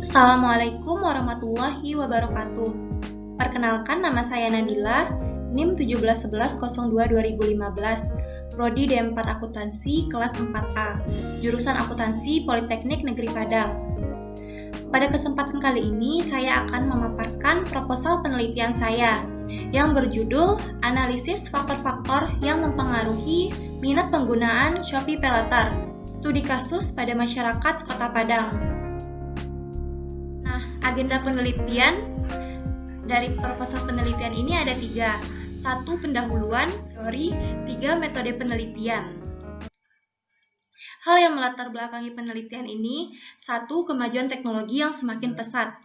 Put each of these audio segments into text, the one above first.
Assalamualaikum warahmatullahi wabarakatuh. Perkenalkan, nama saya Nabila, NIM 171102-2015, Prodi D4 Akuntansi kelas 4A, jurusan Akuntansi Politeknik Negeri Padang. Pada kesempatan kali ini, saya akan memaparkan proposal penelitian saya yang berjudul Analisis Faktor-faktor yang mempengaruhi minat penggunaan Shopee PayLater, studi kasus pada masyarakat Kota Padang. Agenda penelitian dari proposal penelitian ini ada 3. 1. Pendahuluan, teori, 3. Metode penelitian. Hal yang melatar belakangi penelitian ini, 1. Kemajuan teknologi yang semakin pesat.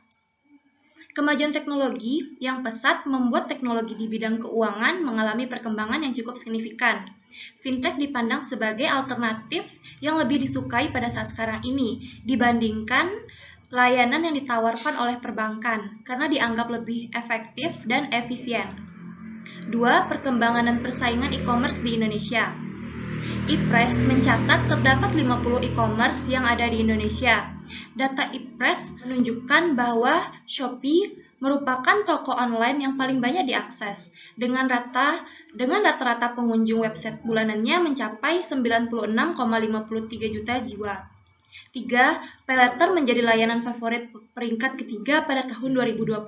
Kemajuan teknologi yang pesat membuat teknologi di bidang keuangan mengalami perkembangan yang cukup signifikan. Fintech dipandang sebagai alternatif yang lebih disukai pada saat sekarang ini dibandingkan layanan yang ditawarkan oleh perbankan karena dianggap lebih efektif dan efisien. 2. Perkembangan dan persaingan e-commerce di Indonesia. Ipres mencatat terdapat 50 e-commerce yang ada di Indonesia. Data Ipres menunjukkan bahwa Shopee merupakan toko online yang paling banyak diakses dengan rata-rata pengunjung website bulanannya mencapai 96,53 juta jiwa. 3. PayLater menjadi layanan favorit peringkat ketiga pada tahun 2020.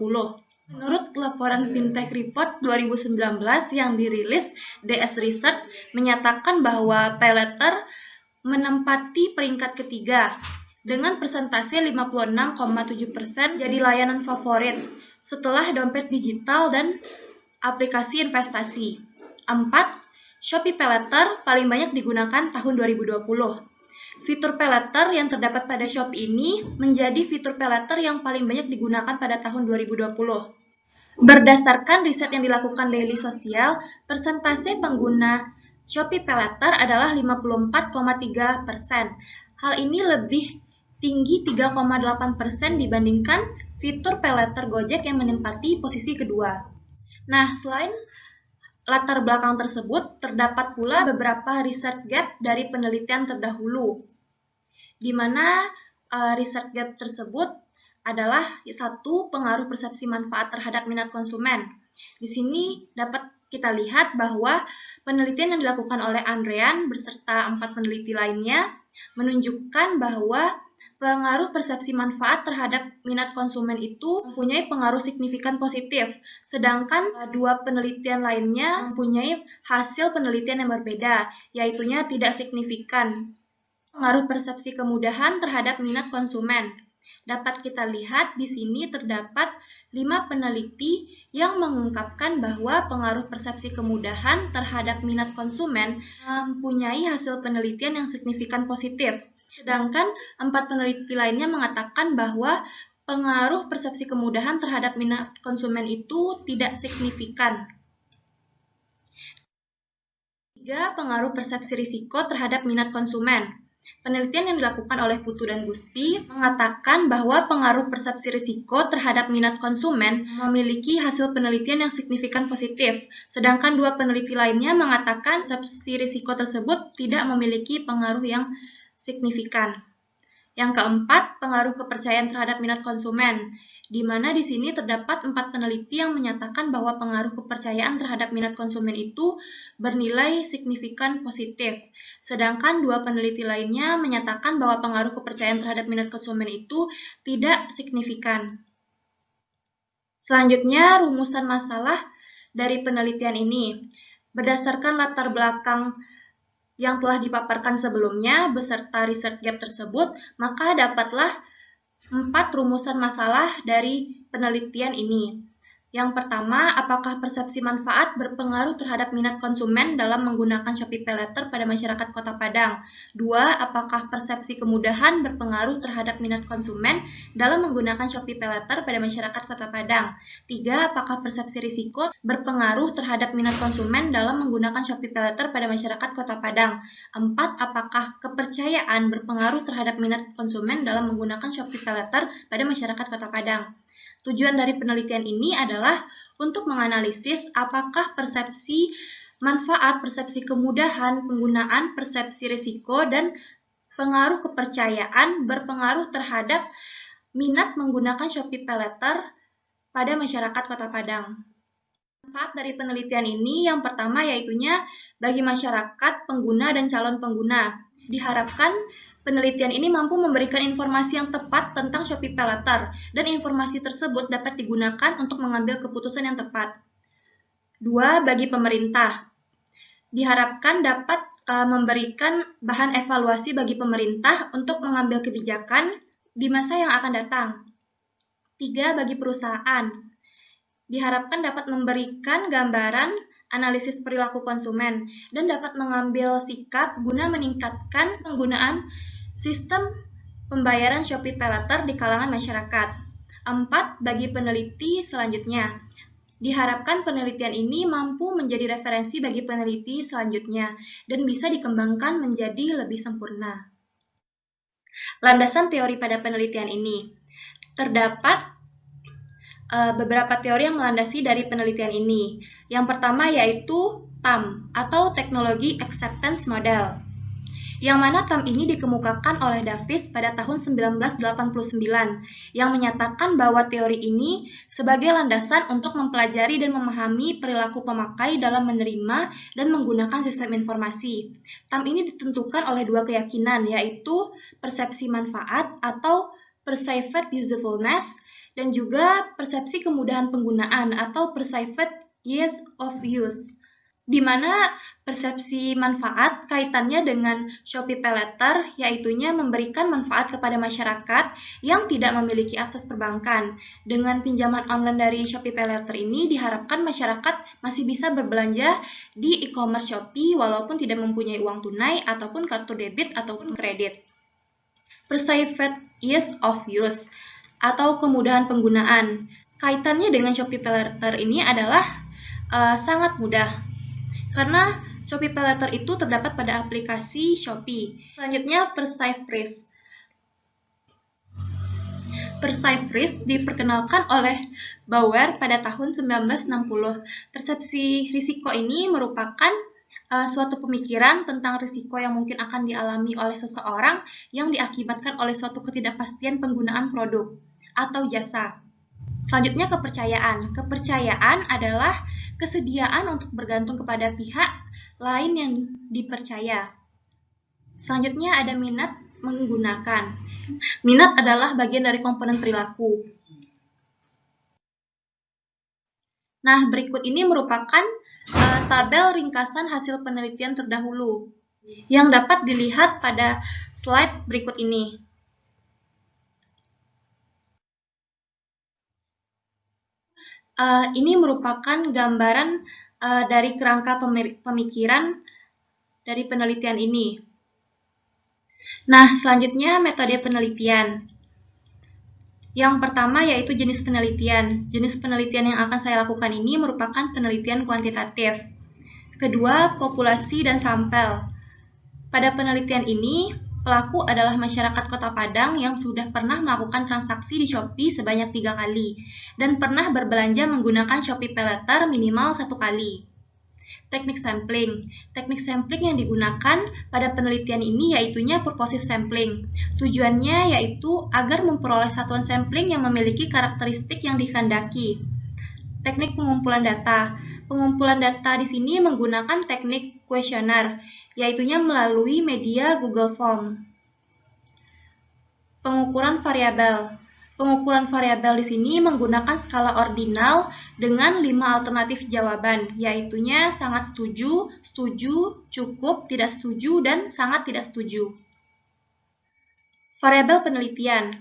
Menurut laporan Fintech Report 2019 yang dirilis DS Research menyatakan bahwa PayLater menempati peringkat ketiga dengan persentase 56,7% jadi layanan favorit setelah dompet digital dan aplikasi investasi. 4. Shopee PayLater paling banyak digunakan tahun 2020. Fitur PayLater yang terdapat pada Shopee ini menjadi fitur PayLater yang paling banyak digunakan pada tahun 2020. Berdasarkan riset yang dilakukan Daily Social, persentase pengguna Shopee PayLater adalah 54,3%. Hal ini lebih tinggi 3,8% dibandingkan fitur PayLater Gojek yang menempati posisi kedua. Nah, selain latar belakang tersebut, terdapat pula beberapa research gap dari penelitian terdahulu, di mana research gap tersebut adalah 1. Pengaruh persepsi manfaat terhadap minat konsumen. Di sini dapat kita lihat bahwa penelitian yang dilakukan oleh Andrean beserta 4 peneliti lainnya menunjukkan bahwa pengaruh persepsi manfaat terhadap minat konsumen itu mempunyai pengaruh signifikan positif, sedangkan 2 penelitian lainnya mempunyai hasil penelitian yang berbeda, yaitunya tidak signifikan. Pengaruh persepsi kemudahan terhadap minat konsumen. Dapat kita lihat di sini terdapat 5 peneliti yang mengungkapkan bahwa pengaruh persepsi kemudahan terhadap minat konsumen mempunyai hasil penelitian yang signifikan positif. Sedangkan 4 peneliti lainnya mengatakan bahwa pengaruh persepsi kemudahan terhadap minat konsumen itu tidak signifikan. 3. Pengaruh persepsi risiko terhadap minat konsumen. Penelitian yang dilakukan oleh Putu dan Gusti mengatakan bahwa pengaruh persepsi risiko terhadap minat konsumen memiliki hasil penelitian yang signifikan positif, sedangkan 2 peneliti lainnya mengatakan persepsi risiko tersebut tidak memiliki pengaruh yang signifikan. Yang keempat, pengaruh kepercayaan terhadap minat konsumen, di mana di sini terdapat 4 peneliti yang menyatakan bahwa pengaruh kepercayaan terhadap minat konsumen itu bernilai signifikan positif. Sedangkan 2 peneliti lainnya menyatakan bahwa pengaruh kepercayaan terhadap minat konsumen itu tidak signifikan. Selanjutnya, rumusan masalah dari penelitian ini. Berdasarkan latar belakang yang telah dipaparkan sebelumnya beserta research gap tersebut, maka dapatlah 4 rumusan masalah dari penelitian ini. Yang pertama, apakah persepsi manfaat berpengaruh terhadap minat konsumen dalam menggunakan Shopee PayLater pada masyarakat Kota Padang? 2. Apakah persepsi kemudahan berpengaruh terhadap minat konsumen dalam menggunakan Shopee PayLater pada masyarakat Kota Padang? 3. Apakah persepsi risiko berpengaruh terhadap minat konsumen dalam menggunakan Shopee PayLater pada masyarakat Kota Padang? 4. Apakah kepercayaan berpengaruh terhadap minat konsumen dalam menggunakan Shopee PayLater pada masyarakat Kota Padang? Tujuan dari penelitian ini adalah untuk menganalisis apakah persepsi manfaat, persepsi kemudahan penggunaan, persepsi risiko, dan Pengaruh kepercayaan berpengaruh terhadap minat menggunakan Shopee PayLater pada masyarakat Kota Padang. Manfaat dari penelitian ini yang pertama yaitunya bagi masyarakat, pengguna, dan calon pengguna. Diharapkan penelitian ini mampu memberikan informasi yang tepat tentang Shopee PayLater dan informasi tersebut dapat digunakan untuk mengambil keputusan yang tepat. 2. Bagi pemerintah. Diharapkan dapat memberikan bahan evaluasi bagi pemerintah untuk mengambil kebijakan di masa yang akan datang. 3. Bagi perusahaan. Diharapkan dapat memberikan gambaran analisis perilaku konsumen dan dapat mengambil sikap guna meningkatkan penggunaan sistem pembayaran Shopee PayLater di kalangan masyarakat. 4. Bagi peneliti selanjutnya. Diharapkan penelitian ini mampu menjadi referensi bagi peneliti selanjutnya dan bisa dikembangkan menjadi lebih sempurna. Landasan teori pada penelitian ini. Terdapat beberapa teori yang melandasi dari penelitian ini. Yang pertama yaitu TAM atau Teknologi Acceptance Model. Yang mana TAM ini dikemukakan oleh Davis pada tahun 1989 yang menyatakan bahwa teori ini sebagai landasan untuk mempelajari dan memahami perilaku pemakai dalam menerima dan menggunakan sistem informasi. TAM ini ditentukan oleh dua keyakinan yaitu persepsi manfaat atau perceived usefulness dan juga persepsi kemudahan penggunaan atau perceived ease of use, di mana persepsi manfaat kaitannya dengan Shopee PayLater, yaitunya memberikan manfaat kepada masyarakat yang tidak memiliki akses perbankan. Dengan pinjaman online dari Shopee PayLater ini, diharapkan masyarakat masih bisa berbelanja di e-commerce Shopee walaupun tidak mempunyai uang tunai ataupun kartu debit ataupun kredit. Perceived ease of use atau kemudahan penggunaan. Kaitannya dengan Shopee PayLater ini adalah sangat mudah karena Shopee PayLater itu terdapat pada aplikasi Shopee. Selanjutnya perceived risk. Perceived risk diperkenalkan oleh Bauer pada tahun 1960. Persepsi risiko ini merupakan suatu pemikiran tentang risiko yang mungkin akan dialami oleh seseorang yang diakibatkan oleh suatu ketidakpastian penggunaan produk atau jasa. Selanjutnya kepercayaan. Kepercayaan adalah kesediaan untuk bergantung kepada pihak lain yang dipercaya. Selanjutnya ada minat menggunakan. Minat adalah bagian dari komponen perilaku. Nah, berikut ini merupakan tabel ringkasan hasil penelitian terdahulu yang dapat dilihat pada slide berikut ini. Ini merupakan gambaran dari kerangka pemikiran dari penelitian ini. Nah, selanjutnya metode penelitian. Yang pertama yaitu jenis penelitian. Jenis penelitian yang akan saya lakukan ini merupakan penelitian kuantitatif. Kedua, populasi dan sampel. Pada penelitian ini, pelaku adalah masyarakat Kota Padang yang sudah pernah melakukan transaksi di Shopee sebanyak 3 kali dan pernah berbelanja menggunakan Shopee PayLater minimal 1 kali. Teknik sampling. Teknik sampling yang digunakan pada penelitian ini yaitunya purposive sampling. Tujuannya yaitu agar memperoleh satuan sampling yang memiliki karakteristik yang dikehendaki. Teknik pengumpulan data. Pengumpulan data di sini menggunakan teknik kuesioner, yaitunya melalui media Google Form. Pengukuran variabel. Pengukuran variabel di sini menggunakan skala ordinal dengan 5 alternatif jawaban, yaitunya sangat setuju, setuju, cukup, tidak setuju, dan sangat tidak setuju. Variabel penelitian.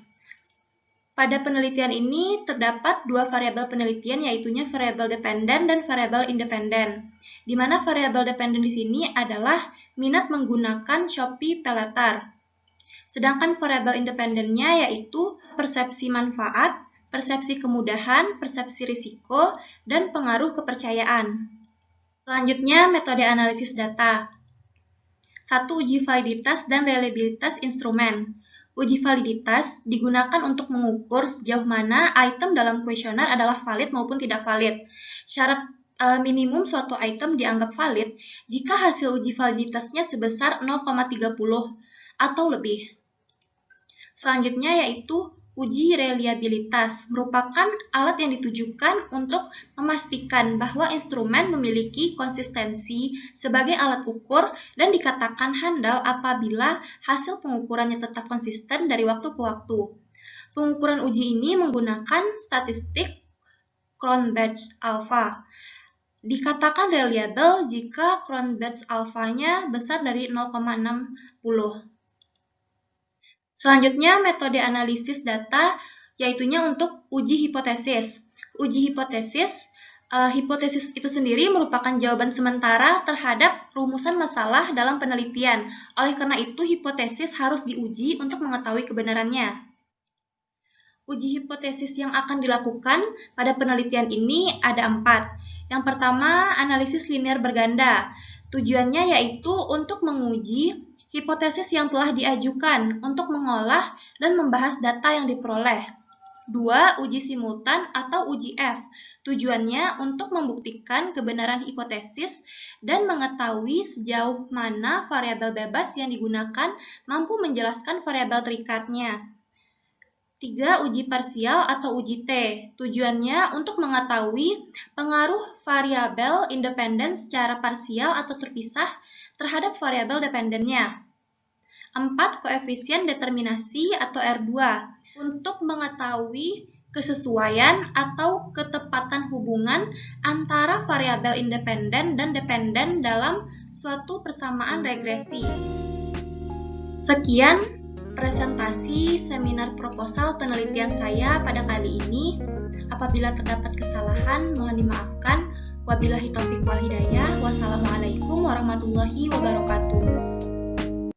Pada penelitian ini terdapat 2 variabel penelitian, yaitunya variabel dependen dan variabel independen. Di mana variabel dependen di sini adalah minat menggunakan Shopee PayLater. Sedangkan variabel independennya yaitu persepsi manfaat, persepsi kemudahan, persepsi risiko, dan pengaruh kepercayaan. Selanjutnya, metode analisis data. 1. Uji validitas dan reliabilitas instrumen. Uji validitas digunakan untuk mengukur sejauh mana item dalam kuesioner adalah valid maupun tidak valid. Syarat minimum suatu item dianggap valid jika hasil uji validitasnya sebesar 0,30 atau lebih. Selanjutnya yaitu uji reliabilitas, merupakan alat yang ditujukan untuk memastikan bahwa instrumen memiliki konsistensi sebagai alat ukur dan dikatakan handal apabila hasil pengukurannya tetap konsisten dari waktu ke waktu. Pengukuran uji ini menggunakan statistik Cronbach's alpha. Dikatakan reliable jika Cronbach's alpha-nya besar dari 0,60. Selanjutnya, metode analisis data, yaitunya untuk uji hipotesis. Uji hipotesis, hipotesis itu sendiri merupakan jawaban sementara terhadap rumusan masalah dalam penelitian. Oleh karena itu, hipotesis harus diuji untuk mengetahui kebenarannya. Uji hipotesis yang akan dilakukan pada penelitian ini ada 4. Yang pertama, analisis linear berganda. Tujuannya yaitu untuk menguji hipotesis yang telah diajukan untuk mengolah dan membahas data yang diperoleh. 2. Uji simultan atau uji F. Tujuannya untuk membuktikan kebenaran hipotesis dan mengetahui sejauh mana variabel bebas yang digunakan mampu menjelaskan variabel terikatnya. 3. Uji parsial atau uji T. Tujuannya untuk mengetahui pengaruh variabel independen secara parsial atau terpisah terhadap variabel dependennya. 4. Koefisien determinasi atau R2. Untuk mengetahui kesesuaian atau ketepatan hubungan antara variabel independen dan dependen dalam suatu persamaan regresi. Sekian presentasi seminar proposal penelitian saya pada kali ini. Apabila terdapat kesalahan, mohon dimaafkan. Wabillahi taufiq wal hidayah. Wassalamualaikum warahmatullahi wabarakatuh.